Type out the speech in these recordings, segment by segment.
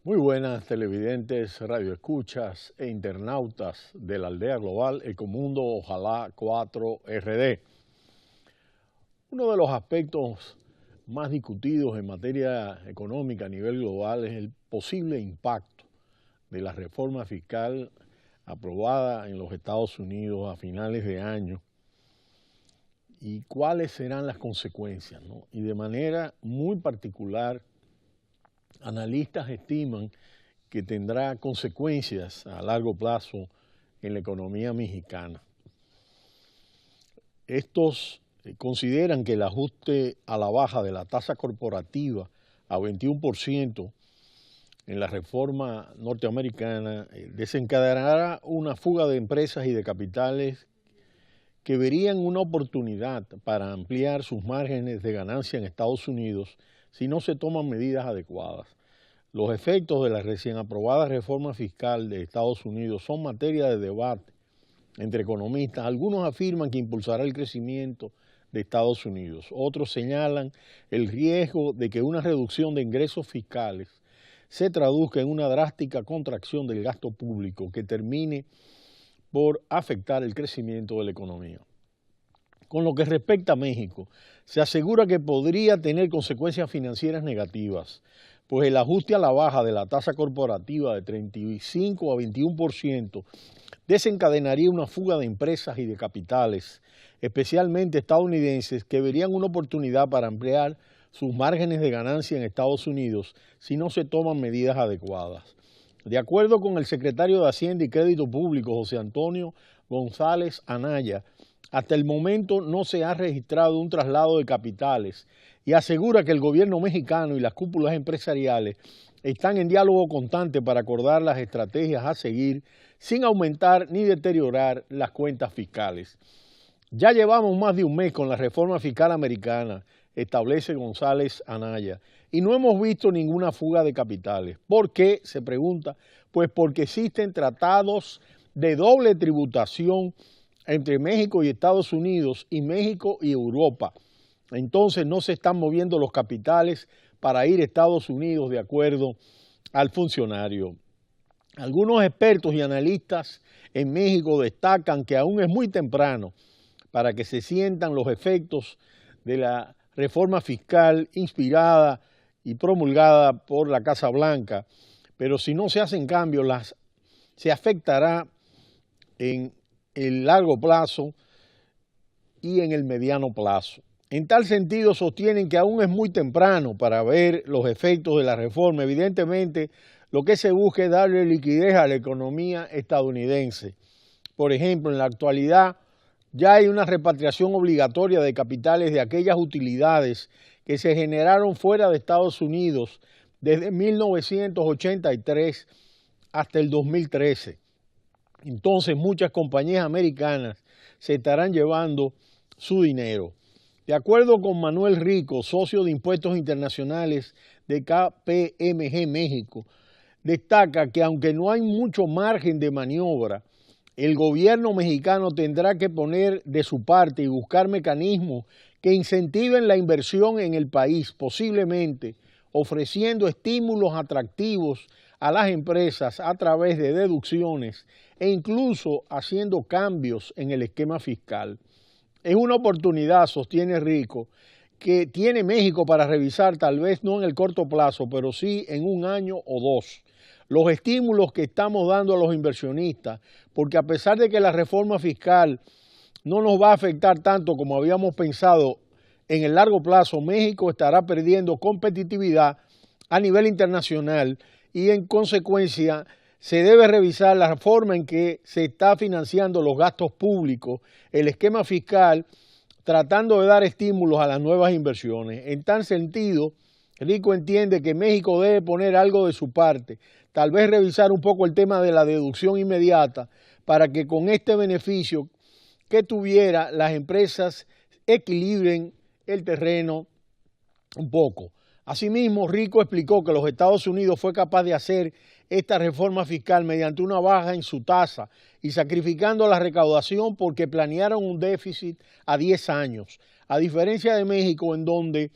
Muy buenas televidentes, radioescuchas e internautas de la aldea global Ecomundo Ojalá 4RD. Uno de los aspectos más discutidos en materia económica a nivel global es el posible impacto de la reforma fiscal aprobada en los Estados Unidos a finales de año y cuáles serán las consecuencias, ¿no? Y de manera muy particular, analistas estiman que tendrá consecuencias a largo plazo en la economía mexicana. Estos consideran que el ajuste a la baja de la tasa corporativa a 21% en la reforma norteamericana desencadenará una fuga de empresas y de capitales que verían una oportunidad para ampliar sus márgenes de ganancia en Estados Unidos si no se toman medidas adecuadas. Los efectos de la recién aprobada reforma fiscal de Estados Unidos son materia de debate entre economistas. Algunos afirman que impulsará el crecimiento de Estados Unidos. Otros señalan el riesgo de que una reducción de ingresos fiscales se traduzca en una drástica contracción del gasto público que termine por afectar el crecimiento de la economía. Con lo que respecta a México, se asegura que podría tener consecuencias financieras negativas, pues el ajuste a la baja de la tasa corporativa de 35 a 21% desencadenaría una fuga de empresas y de capitales, especialmente estadounidenses, que verían una oportunidad para ampliar sus márgenes de ganancia en Estados Unidos si no se toman medidas adecuadas. De acuerdo con el secretario de Hacienda y Crédito Público, José Antonio González Anaya, hasta el momento no se ha registrado un traslado de capitales y asegura que el gobierno mexicano y las cúpulas empresariales están en diálogo constante para acordar las estrategias a seguir sin aumentar ni deteriorar las cuentas fiscales. Ya llevamos más de un mes con la reforma fiscal americana, establece González Anaya, y no hemos visto ninguna fuga de capitales. ¿Por qué? Se pregunta. Pues porque existen tratados de doble tributación entre México y Estados Unidos y México y Europa. Entonces no se están moviendo los capitales para ir a Estados Unidos de acuerdo al funcionario. Algunos expertos y analistas en México destacan que aún es muy temprano para que se sientan los efectos de la reforma fiscal inspirada y promulgada por la Casa Blanca, pero si no se hacen cambios, se afectará en el largo plazo y en el mediano plazo. En tal sentido, sostienen que aún es muy temprano para ver los efectos de la reforma. Evidentemente, lo que se busca es darle liquidez a la economía estadounidense. Por ejemplo, en la actualidad ya hay una repatriación obligatoria de capitales de aquellas utilidades que se generaron fuera de Estados Unidos desde 1983 hasta el 2013. Entonces muchas compañías americanas se estarán llevando su dinero. De acuerdo con Manuel Rico, socio de Impuestos Internacionales de KPMG México, destaca que aunque no hay mucho margen de maniobra, el gobierno mexicano tendrá que poner de su parte y buscar mecanismos que incentiven la inversión en el país, posiblemente ofreciendo estímulos atractivos a las empresas a través de deducciones e incluso haciendo cambios en el esquema fiscal. Es una oportunidad, sostiene Rico, que tiene México para revisar, tal vez no en el corto plazo, pero sí en un año o dos, los estímulos que estamos dando a los inversionistas, porque a pesar de que la reforma fiscal no nos va a afectar tanto como habíamos pensado, en el largo plazo México estará perdiendo competitividad a nivel internacional y en consecuencia se debe revisar la forma en que se está financiando los gastos públicos, el esquema fiscal, tratando de dar estímulos a las nuevas inversiones. En tal sentido, Rico entiende que México debe poner algo de su parte, tal vez revisar un poco el tema de la deducción inmediata para que con este beneficio que tuviera las empresas equilibren el terreno un poco. Asimismo, Rico explicó que los Estados Unidos fue capaz de hacer esta reforma fiscal mediante una baja en su tasa y sacrificando la recaudación porque planearon un déficit a 10 años, a diferencia de México, en donde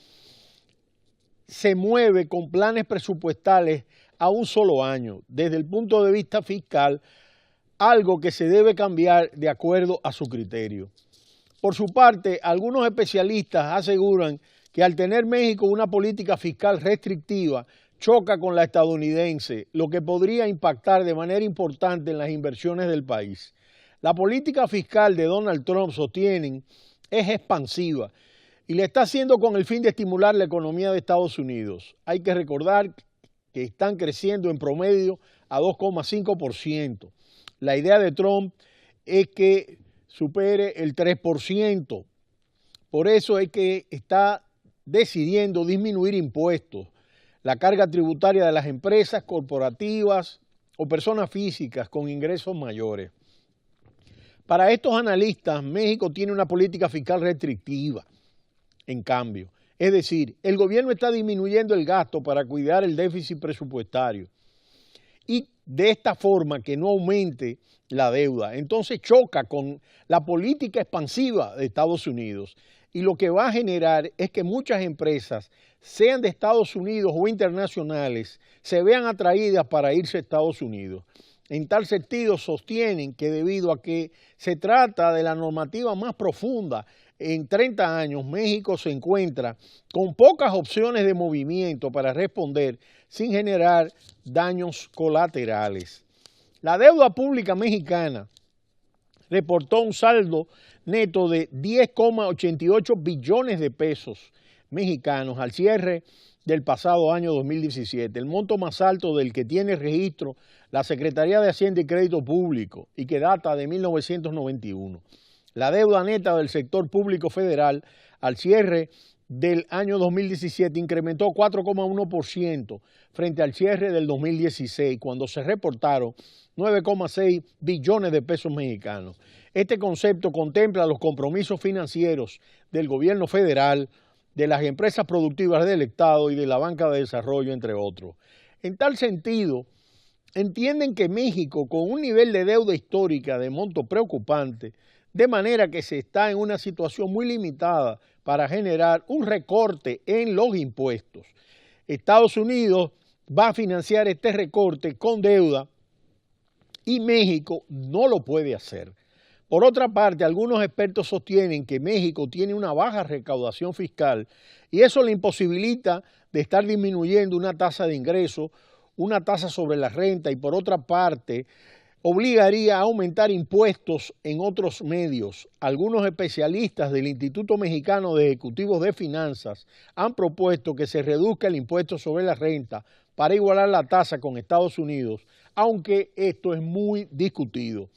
se mueve con planes presupuestales a un solo año. Desde el punto de vista fiscal, algo que se debe cambiar de acuerdo a su criterio. Por su parte, algunos especialistas aseguran que al tener México una política fiscal restrictiva, choca con la estadounidense, lo que podría impactar de manera importante en las inversiones del país. La política fiscal de Donald Trump, sostienen, es expansiva y le está haciendo con el fin de estimular la economía de Estados Unidos. Hay que recordar que están creciendo en promedio a 2,5%. La idea de Trump es que supere el 3%. Por eso es que está decidiendo disminuir impuestos, la carga tributaria de las empresas corporativas o personas físicas con ingresos mayores. Para estos analistas, México tiene una política fiscal restrictiva, en cambio. Es decir, el gobierno está disminuyendo el gasto para cuidar el déficit presupuestario y de esta forma que no aumente la deuda. Entonces choca con la política expansiva de Estados Unidos y lo que va a generar es que muchas empresas, sean de Estados Unidos o internacionales, se vean atraídas para irse a Estados Unidos. En tal sentido, sostienen que debido a que se trata de la normativa más profunda en 30 años, México se encuentra con pocas opciones de movimiento para responder sin generar daños colaterales. La deuda pública mexicana reportó un saldo neto de 10,88 billones de pesos mexicanos al cierre del pasado año 2017, el monto más alto del que tiene registro la Secretaría de Hacienda y Crédito Público y que data de 1991. La deuda neta del sector público federal al cierre del año 2017 incrementó 4,1% frente al cierre del 2016, cuando se reportaron 9,6 billones de pesos mexicanos. Este concepto contempla los compromisos financieros del gobierno federal, de las empresas productivas del Estado y de la banca de desarrollo, entre otros. En tal sentido, entienden que México, con un nivel de deuda histórica de monto preocupante, de manera que se está en una situación muy limitada para generar un recorte en los impuestos. Estados Unidos va a financiar este recorte con deuda y México no lo puede hacer. Por otra parte, algunos expertos sostienen que México tiene una baja recaudación fiscal y eso le imposibilita de estar disminuyendo una tasa de ingreso, una tasa sobre la renta y por otra parte, obligaría a aumentar impuestos en otros medios. Algunos especialistas del Instituto Mexicano de Ejecutivos de Finanzas han propuesto que se reduzca el impuesto sobre la renta para igualar la tasa con Estados Unidos, aunque esto es muy discutido.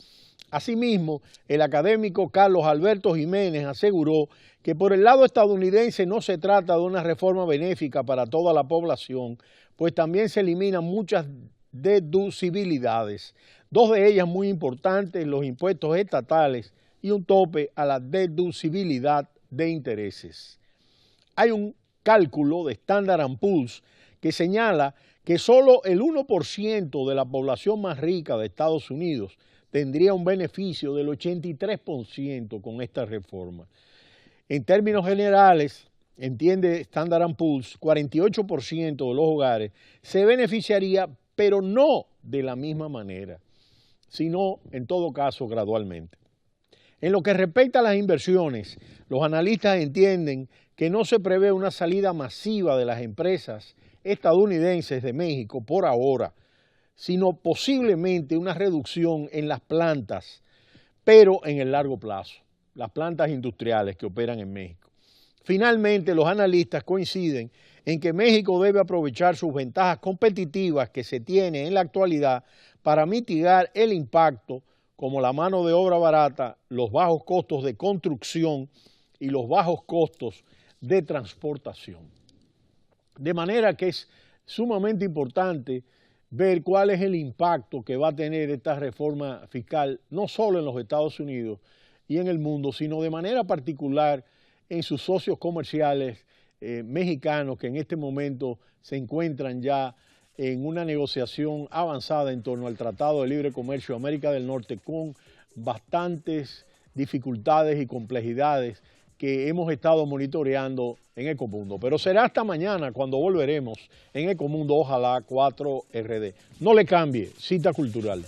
Asimismo, el académico Carlos Alberto Jiménez aseguró que por el lado estadounidense no se trata de una reforma benéfica para toda la población, pues también se eliminan muchas deducibilidades, dos de ellas muy importantes, los impuestos estatales y un tope a la deducibilidad de intereses. Hay un cálculo de Standard & Poor's que señala que solo el 1% de la población más rica de Estados Unidos tendría un beneficio del 83% con esta reforma. En términos generales, entiende Standard & Poor's, 48% de los hogares se beneficiaría, pero no de la misma manera, sino en todo caso gradualmente. En lo que respecta a las inversiones, los analistas entienden que no se prevé una salida masiva de las empresas estadounidenses de México por ahora, sino posiblemente una reducción en las plantas, pero en el largo plazo, las plantas industriales que operan en México. Finalmente, los analistas coinciden en que México debe aprovechar sus ventajas competitivas que se tienen en la actualidad para mitigar el impacto como la mano de obra barata, los bajos costos de construcción y los bajos costos de transportación. De manera que es sumamente importante ver cuál es el impacto que va a tener esta reforma fiscal, no solo en los Estados Unidos y en el mundo, sino de manera particular en sus socios comerciales mexicanos que en este momento se encuentran ya en una negociación avanzada en torno al Tratado de Libre Comercio de América del Norte con bastantes dificultades y complejidades que hemos estado monitoreando en Ecomundo. Pero será hasta mañana cuando volveremos en Ecomundo, ojalá 4RD. No le cambie, cita cultural.